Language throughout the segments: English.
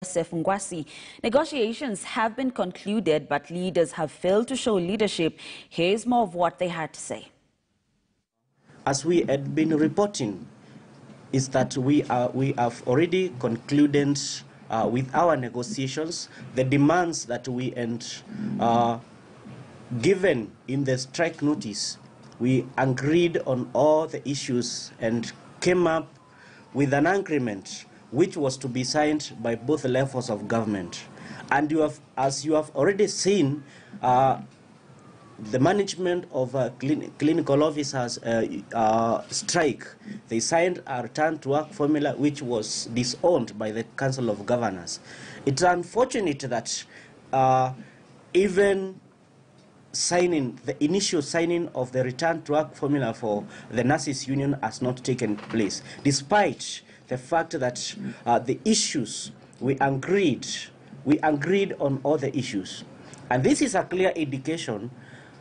Ngwasi. Negotiations have been concluded, but leaders have failed to show leadership. Here's more of what they had to say. As we had been reporting, is that we have already concluded with our negotiations. The demands that we had given in the strike notice, we agreed on all the issues and came up with an agreement which was to be signed by both levels of government. And as you have already seen, the management of clinical officers strike, they signed a return to work formula which was disowned by the Council of Governors. It's unfortunate that even the initial signing of the return to work formula for the nurses union has not taken place, despite the fact that the issues we agreed on all the issues. And this is a clear indication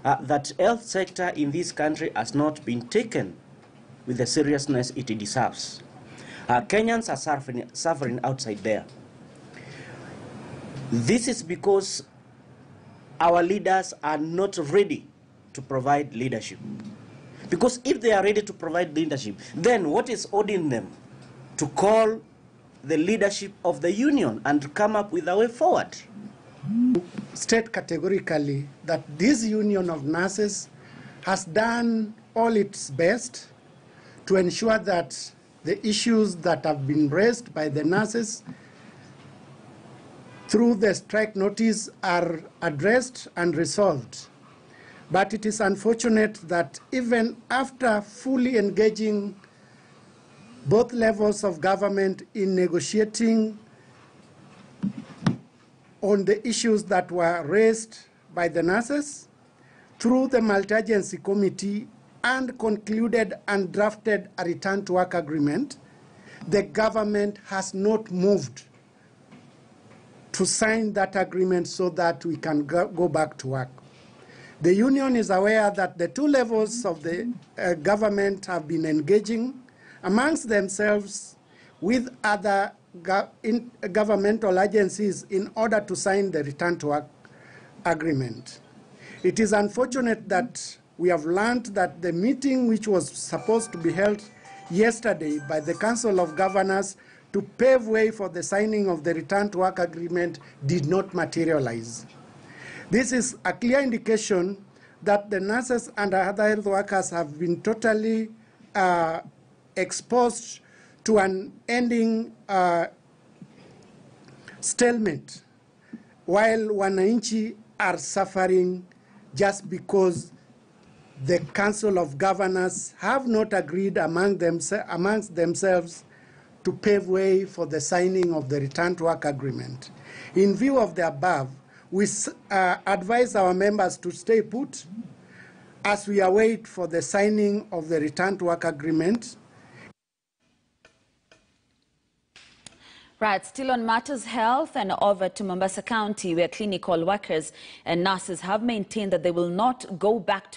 that health sector in this country has not been taken with the seriousness it deserves. Kenyans are suffering outside there. This is because our leaders are not ready to provide leadership. Because if they are ready to provide leadership, then what is holding them to call the leadership of the union and come up with a way forward? State categorically that this union of nurses has done all its best to ensure that the issues that have been raised by the nurses through the strike notice are addressed and resolved. But it is unfortunate that even after fully engaging both levels of government in negotiating on the issues that were raised by the nurses through the multi-agency committee and concluded and drafted a return to work agreement, the government has not moved to sign that agreement so that we can go back to work. The union is aware that the two levels of the government have been engaging amongst themselves with other governmental agencies in order to sign the return to work agreement. It is unfortunate that we have learned that the meeting which was supposed to be held yesterday by the Council of Governors to pave way for the signing of the return to work agreement did not materialize. This is a clear indication that the nurses and other health workers have been totally exposed to an ending stalemate, while wananchi are suffering just because the Council of Governors have not agreed amongst themselves to pave way for the signing of the return to work agreement. In view of the above, we advise our members to stay put as we await for the signing of the return to work agreement. Right, still on matters health and over to Mombasa County, where clinical workers and nurses have maintained that they will not go back to